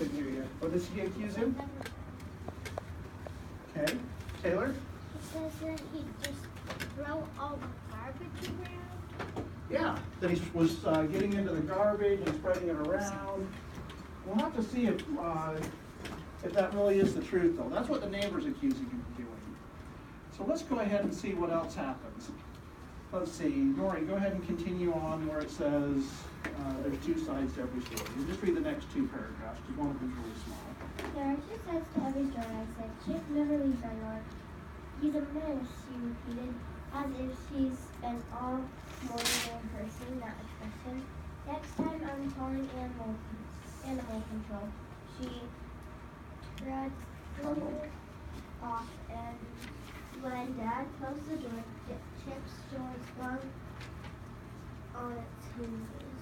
couldn't hear you. What does he accuse him? Okay, Taylor? He says that he just throw all the garbage around. Yeah, that he was getting into the garbage and spreading it around. We'll have to see if that really is the truth, though. That's what the neighbor's accusing him of doing. So let's go ahead and see what else happens. Let's see, Nori, go ahead and continue on where it says there's two sides to every story. You just read the next two paragraphs, because one of them's really small. There are two sides to every story, I said. Chip never leaves our door. He's a menace, she repeated, as if she's been all morning rehearsing that expression. Next time I'm calling animal control. She trudged off, and when Dad closed the door, Chip's door swung on its hinges.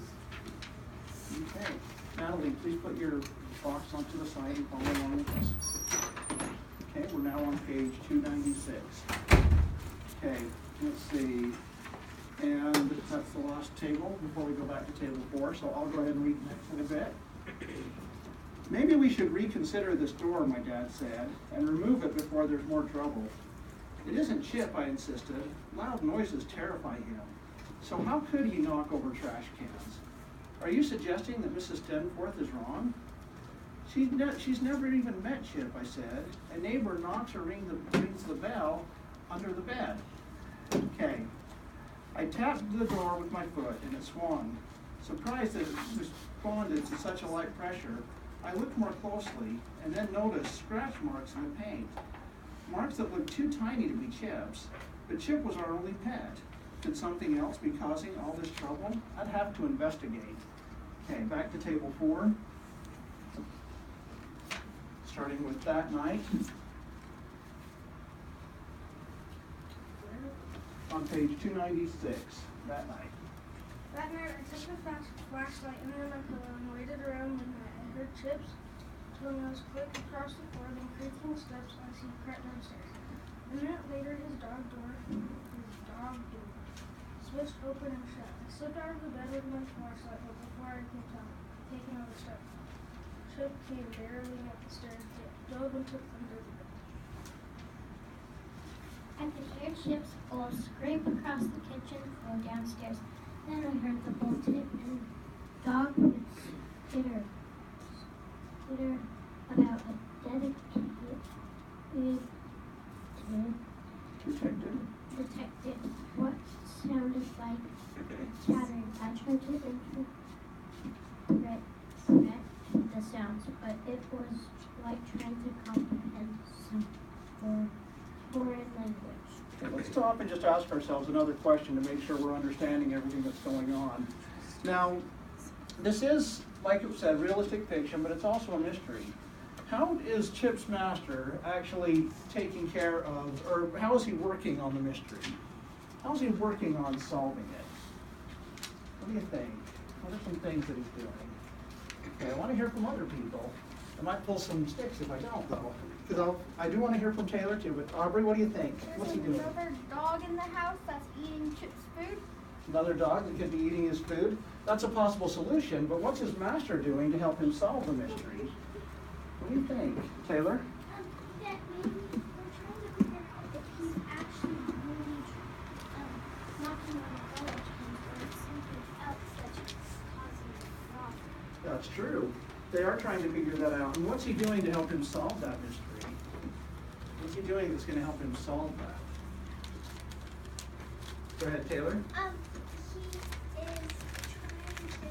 Okay, Natalie, please put your box onto the side and follow along with us. Okay, we're now on page 296. Okay, let's see. And that's the last table before we go back to table 4, so I'll go ahead and read next in a bit. Maybe we should reconsider this door, my dad said, and remove it before there's more trouble. It isn't Chip, I insisted. Loud noises terrify him. So how could he knock over trash cans? Are you suggesting that Mrs. Stenforth is wrong? She's never even met Chip, I said. A neighbor knocks or rings the bell under the bed. Okay. I tapped the door with my foot and it swung. Surprised that it responded to such a light pressure, I looked more closely and then noticed scratch marks in the paint. Marks that looked too tiny to be Chip's, but Chip was our only pet. Could something else be causing all this trouble? I'd have to investigate. Okay, back to table 4. Starting with that night. On page 296, that night. That night, I took the flashlight under my pillow and waited around midnight. I heard Chip's toenails click across the floor, then creaking steps as he crept downstairs. A minute later, his dog door switched open and shut. I slipped out of the bed with my flashlight, but before I could take another step, Chip came barreling up the stairs, dove and took them to the bed. I could hear Chip's bowl scrape across the kitchen floor downstairs. Then I heard the bowl tip and dog skitter about a dedicated detective. What sounded like chattering. I tried to interpret the sounds, but it was like trying to comprehend some foreign language. Okay, let's stop and just ask ourselves another question to make sure we're understanding everything that's going on. Now, this is, like it said, realistic fiction, but it's also a mystery. How is Chip's master actually taking care of, or how is he working on the mystery? How is he working on solving it? What do you think? What are some things that he's doing? Okay, I want to hear from other people. I might pull some sticks if I don't, though. Because I do want to hear from Taylor, too. But Aubrey, what do you think? What's he doing? There's another dog in the house that's eating Chip's food. Another dog that could be eating his food? That's a possible solution, but what's his master doing to help him solve the mystery? What do you think, Taylor? That maybe we're trying to figure out if he's actually really knocking on the garbage cans or it's something else that's causing the problem. That's true. They are trying to figure that out. And what's he doing to help him solve that mystery? What's he doing that's going to help him solve that? Go ahead, Taylor. He is trying to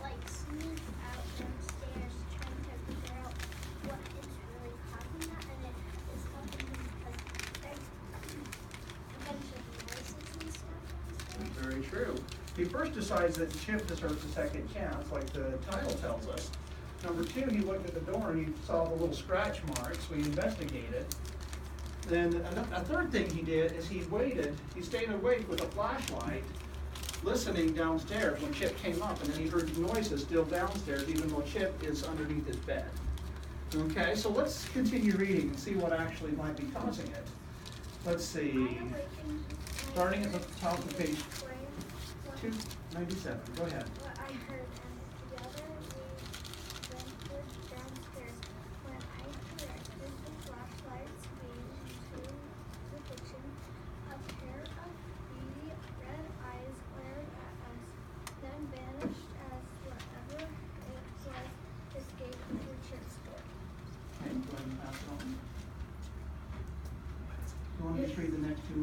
like sneak out downstairs, trying to figure out what is really causing that, and it is helping him because there's a bunch of noises and stuff downstairs. That's very true. He first decides that Chip deserves a second chance, like the title tells us. Number 2, he looked at the door and he saw the little scratch marks, so he investigated. Then a third thing he did is he stayed awake with a flashlight, listening downstairs when Chip came up, and then he heard noises still downstairs, even though Chip is underneath his bed. Okay, so let's continue reading and see what actually might be causing it. Let's see, starting at the top of page 297, go ahead. What I heard, and together we ventured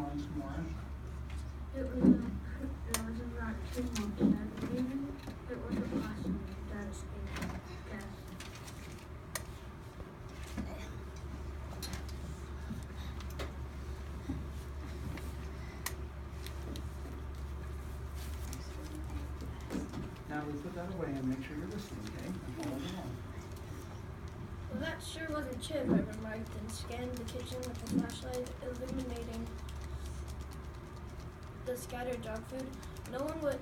on some more. It was about 2 months that even it was a blessing that escaped death. Now we put that away and make sure you're listening, okay? And follow along. Well, that sure wasn't Chip, I remarked, and scanned the kitchen with the flashlight, illuminating the scattered dog food. No one would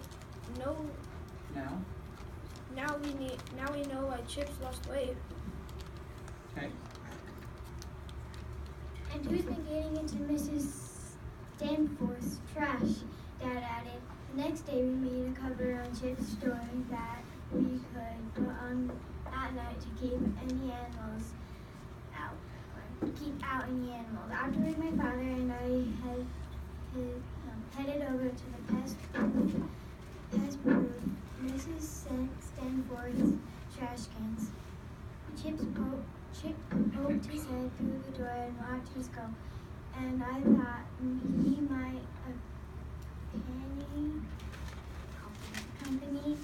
know. Now, Now we know why Chip's lost weight. okay. And who's been getting into Mrs. Danforth's trash? Dad added. The next day we made a cover on Chip's story that we could put on at night to keep any animals out. Or keep out any animals. Afterward, my father and I headed over to the pest booth, Mrs. Stanforth's trash cans. Chip poked his head through the door and watched us go. And I thought he might accompany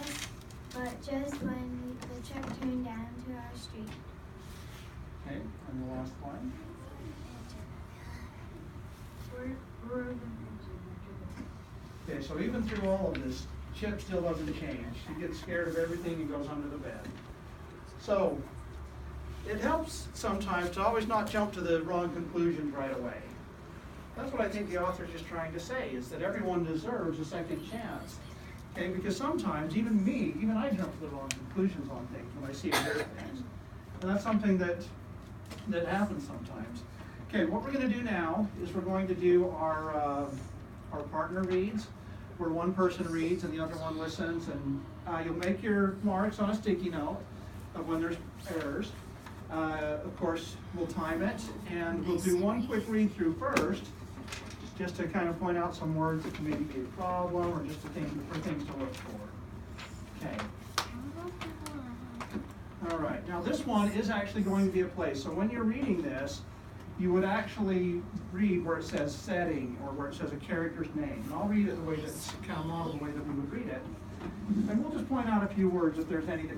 us, but just when the truck turned down to our street. Okay, and the last one. Okay, so even through all of this, Chip still doesn't change. He gets scared of everything and goes under the bed. So, it helps sometimes to always not jump to the wrong conclusions right away. That's what I think the author's just trying to say, is that everyone deserves a second chance. Okay, because sometimes, even I jump to the wrong conclusions on things when I see and hear things. And that's something that happens sometimes. Okay, what we're going to do now is we're going to do our partner reads, where one person reads and the other one listens, and you'll make your marks on a sticky note of when there's errors. Of course, we'll time it, and we'll do one quick read through first, just to kind of point out some words that can maybe be a problem, or just for things to look for. Okay. All right, now this one is actually going to be a place. So when you're reading this, you would actually read where it says setting, or where it says a character's name. And I'll read it the way that's kind of modeled the way that we would read it. And we'll just point out a few words if there's any that